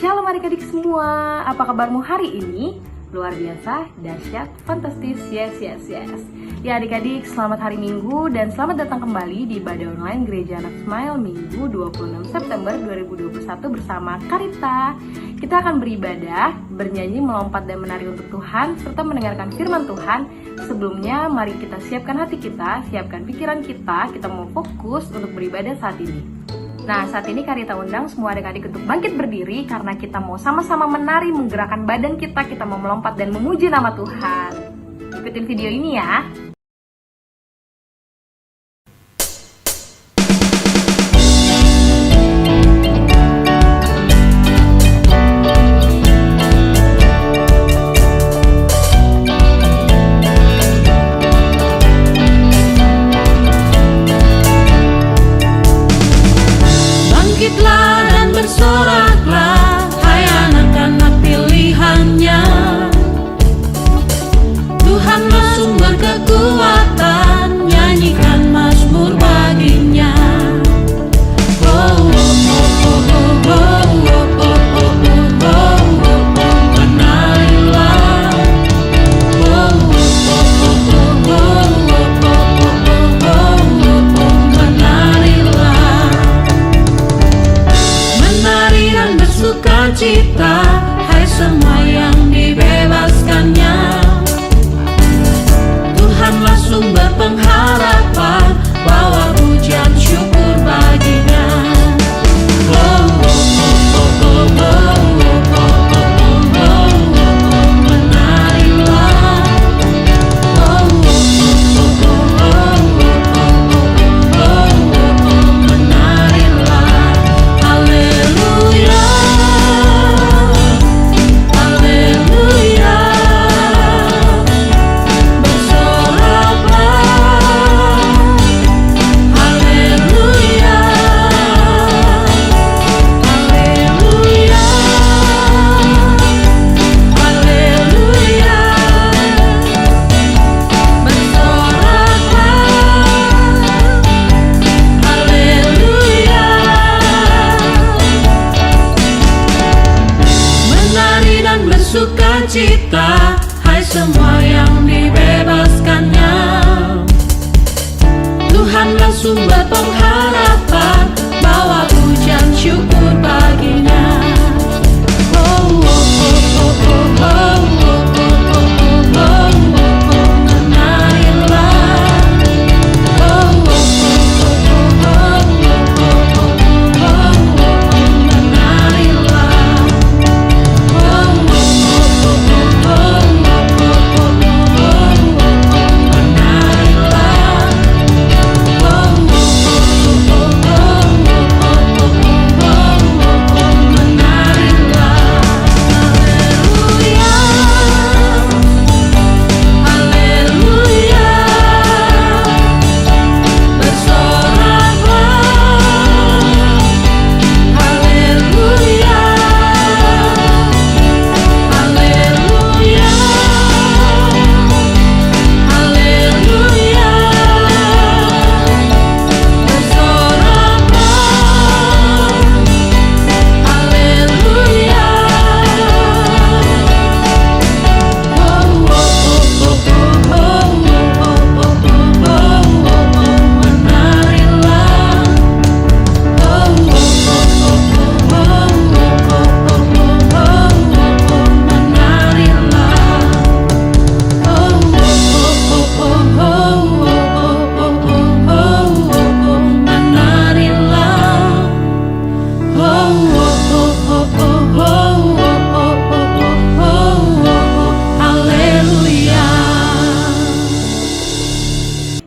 Shalom adik-adik semua, apa kabarmu hari ini? Luar biasa, dahsyat, fantastis, yes. Ya adik-adik, selamat hari Minggu dan selamat datang kembali di ibadah online Gereja Anak Smile Minggu 26 September 2021 bersama Karita. Kita akan beribadah, bernyanyi, melompat dan menari untuk Tuhan, serta mendengarkan firman Tuhan. Sebelumnya, mari kita siapkan hati kita, siapkan pikiran kita mau fokus untuk beribadah saat ini. Nah, saat ini Karita undang semua adik-adik untuk bangkit berdiri karena kita mau sama-sama menari, menggerakkan badan kita mau melompat dan memuji nama Tuhan. Ikutin video ini ya. Bangkitlah dan bersoraklah, hai anak-anak pilihannya. Tuhanlah sumber kekuatan, nyanyikan mazmur baginya. Menarilah. Menari dan bersukacita, hai semua yang dibebaskannya. Tuhanlah sumber pengharapan, bawa pujian syukur baginya. Menarilah. Menarilah. Haleluya, haleluya. Bersoraklah, haleluya, haleluya, haleluya. Bersoraklah, haleluya. Menari dan bersukacita, hai semua yang dibebaskannya. Tuhanlah sumber pengharapan, bawa pujian syukur baginya.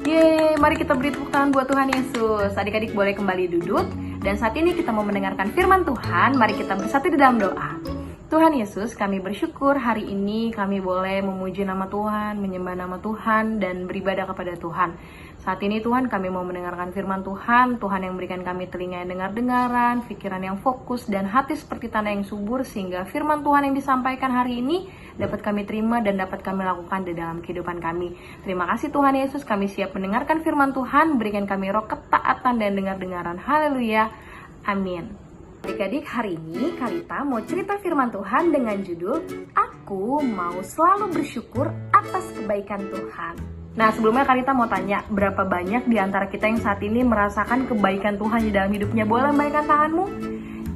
Yeay, mari kita beri tepuk tangan buat Tuhan Yesus. Adik-adik boleh kembali duduk. Dan saat ini kita mau mendengarkan firman Tuhan. Mari kita bersatu di dalam doa. Tuhan Yesus, kami bersyukur hari ini kami boleh memuji nama Tuhan, menyembah nama Tuhan, dan beribadah kepada Tuhan. Saat ini Tuhan kami mau mendengarkan firman Tuhan. Tuhan yang berikan kami telinga yang dengar-dengaran, pikiran yang fokus, dan hati seperti tanah yang subur, sehingga firman Tuhan yang disampaikan hari ini dapat kami terima dan dapat kami lakukan di dalam kehidupan kami. Terima kasih Tuhan Yesus, kami siap mendengarkan firman Tuhan. Berikan kami roh ketaatan dan dengar-dengaran. Haleluya, amin. Adik-adik, hari ini Karita mau cerita firman Tuhan dengan judul Aku Mau Selalu Bersyukur Atas Kebaikan Tuhan. Nah, sebelumnya Karita mau tanya, berapa banyak di antara kita yang saat ini merasakan kebaikan Tuhan di dalam hidupnya? Boleh lambaikan tanganmu?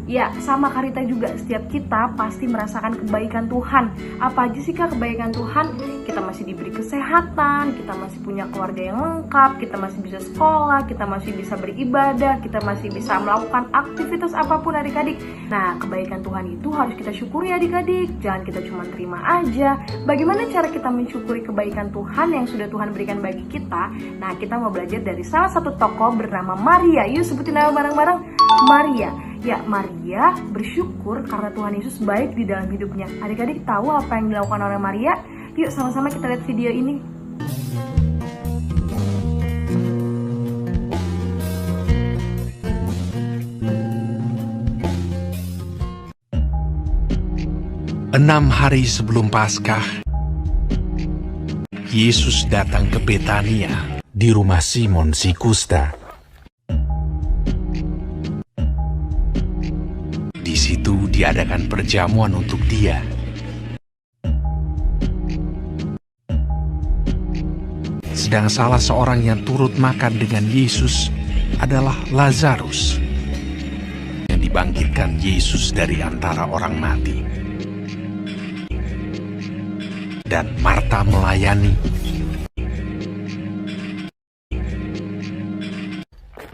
Ya, sama Karita juga, setiap kita pasti merasakan kebaikan Tuhan. Apa aja sih Kak kebaikan Tuhan? Kita masih diberi kesehatan, kita masih punya keluarga yang lengkap, kita masih bisa sekolah, kita masih bisa beribadah, kita masih bisa melakukan aktivitas apapun adik-adik. Nah, kebaikan Tuhan itu harus kita syukuri adik-adik, jangan kita cuma terima aja. Bagaimana cara kita mensyukuri kebaikan Tuhan yang sudah Tuhan berikan bagi kita? Nah, kita mau belajar dari salah satu tokoh bernama Maria. Yuk sebutin nama bareng-bareng, Maria. Ya, Maria bersyukur karena Tuhan Yesus baik di dalam hidupnya. Adik-adik tahu apa yang dilakukan oleh Maria? Yuk sama-sama kita lihat video ini. Enam hari sebelum Paskah, Yesus datang ke Betania di rumah Simon si Kusta. Di situ diadakan perjamuan untuk dia. Sedang salah seorang yang turut makan dengan Yesus adalah Lazarus, yang dibangkitkan Yesus dari antara orang mati. Dan Marta melayani.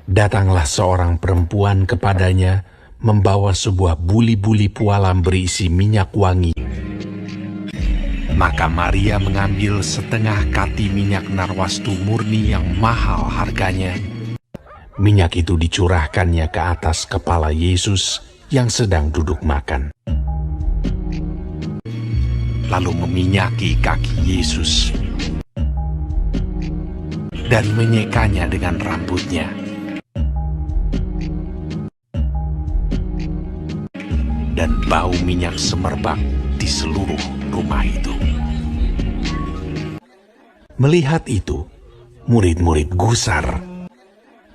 Datanglah seorang perempuan kepadanya, membawa sebuah buli-buli pualam berisi minyak wangi. Maka Maria mengambil setengah kati minyak narwastu murni yang mahal harganya. Minyak itu dicurahkannya ke atas kepala Yesus yang sedang duduk makan. Lalu meminyaki kaki Yesus dan menyekanya dengan rambutnya. Dan bau minyak semerbak di seluruh rumah itu. Melihat itu, murid-murid gusar.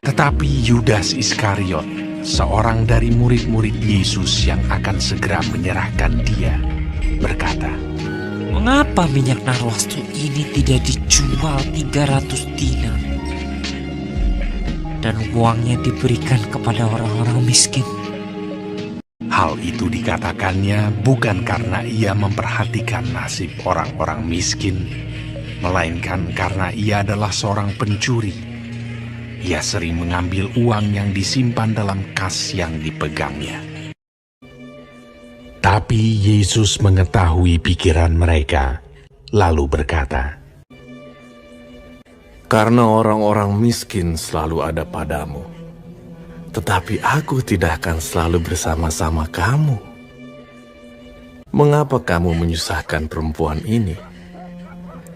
Tetapi Yudas Iskariot, seorang dari murid-murid Yesus yang akan segera menyerahkan dia, berkata, "Mengapa minyak narwastu ini tidak dijual 300 dinar dan uangnya diberikan kepada orang-orang miskin?" Hal itu dikatakannya bukan karena ia memperhatikan nasib orang-orang miskin, melainkan karena ia adalah seorang pencuri. Ia sering mengambil uang yang disimpan dalam kas yang dipegangnya. Tapi Yesus mengetahui pikiran mereka, lalu berkata, "Karena orang-orang miskin selalu ada padamu, tetapi aku tidak akan selalu bersama-sama kamu. Mengapa kamu menyusahkan perempuan ini?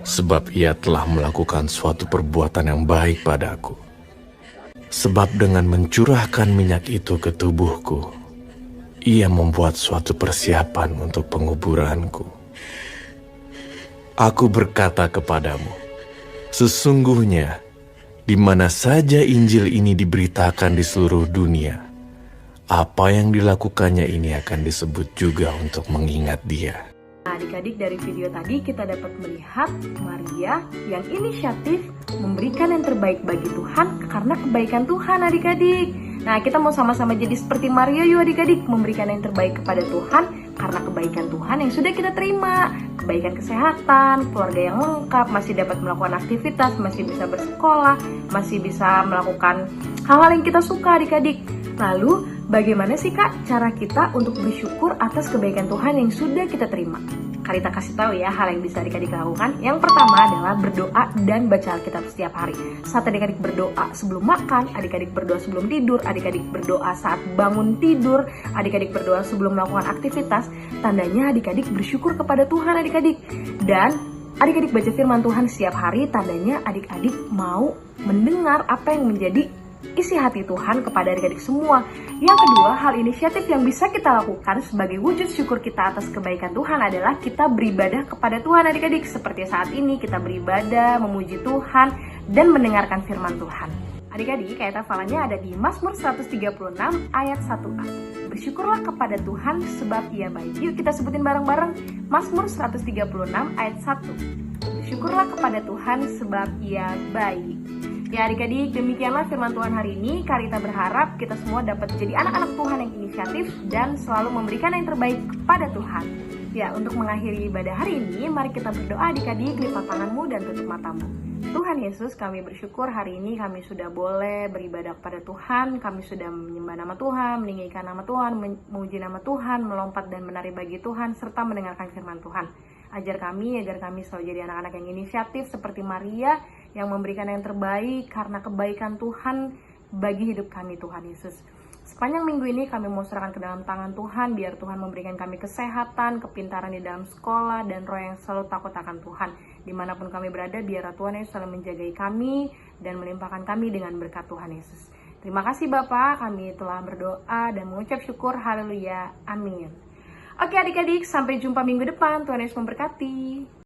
Sebab ia telah melakukan suatu perbuatan yang baik padaku. Sebab dengan mencurahkan minyak itu ke tubuhku, ia membuat suatu persiapan untuk penguburanku. Aku berkata kepadamu, sesungguhnya, di mana saja Injil ini diberitakan di seluruh dunia, apa yang dilakukannya ini akan disebut juga untuk mengingat dia." Nah, adik-adik, dari video tadi kita dapat melihat Maria yang inisiatif memberikan yang terbaik bagi Tuhan karena kebaikan Tuhan adik-adik. Nah, kita mau sama-sama jadi seperti Maria yuk adik-adik, memberikan yang terbaik kepada Tuhan karena kebaikan Tuhan yang sudah kita terima. Kebaikan kesehatan, keluarga yang lengkap, masih dapat melakukan aktivitas, masih bisa bersekolah, masih bisa melakukan hal-hal yang kita suka adik-adik. Lalu, bagaimana sih Kak cara kita untuk bersyukur atas kebaikan Tuhan yang sudah kita terima? Karita kasih tahu ya hal yang bisa adik-adik lakukan. Yang pertama adalah berdoa dan baca Alkitab setiap hari. Saat adik-adik berdoa sebelum makan, adik-adik berdoa sebelum tidur, adik-adik berdoa saat bangun tidur, adik-adik berdoa sebelum melakukan aktivitas, tandanya adik-adik bersyukur kepada Tuhan adik-adik. Dan adik-adik baca firman Tuhan setiap hari, tandanya adik-adik mau mendengar apa yang menjadi isi hati Tuhan kepada adik-adik semua. Yang kedua, hal inisiatif yang bisa kita lakukan sebagai wujud syukur kita atas kebaikan Tuhan adalah kita beribadah kepada Tuhan adik-adik. Seperti saat ini kita beribadah, memuji Tuhan, dan mendengarkan firman Tuhan. Adik-adik, ayat hafalannya ada di Mazmur 136 ayat 1a. Bersyukurlah kepada Tuhan sebab Ia baik. Yuk kita sebutin bareng-bareng Mazmur 136 ayat 1. Bersyukurlah kepada Tuhan sebab Ia baik. Ya adik-adik, demikianlah firman Tuhan hari ini. Karita berharap kita semua dapat jadi anak-anak Tuhan yang inisiatif dan selalu memberikan yang terbaik kepada Tuhan. Ya, untuk mengakhiri ibadah hari ini, mari kita berdoa adik-adik, lipat tanganmu dan tutup matamu. Tuhan Yesus, kami bersyukur hari ini kami sudah boleh beribadah kepada Tuhan. Kami sudah menyembah nama Tuhan, meninggikan nama Tuhan, memuji nama Tuhan, melompat dan menari bagi Tuhan, serta mendengarkan firman Tuhan. Ajar kami agar kami selalu jadi anak-anak yang inisiatif seperti Maria yang memberikan yang terbaik karena kebaikan Tuhan bagi hidup kami Tuhan Yesus. Sepanjang minggu ini kami mau serahkan ke dalam tangan Tuhan, biar Tuhan memberikan kami kesehatan, kepintaran di dalam sekolah, dan roh yang selalu takut akan Tuhan. Dimanapun kami berada, biar Tuhan Yesus selalu menjagai kami dan melimpahkan kami dengan berkat Tuhan Yesus. Terima kasih Bapak, kami telah berdoa dan mengucap syukur, haleluya, amin. Oke adik-adik, sampai jumpa minggu depan, Tuhan Yesus memberkati.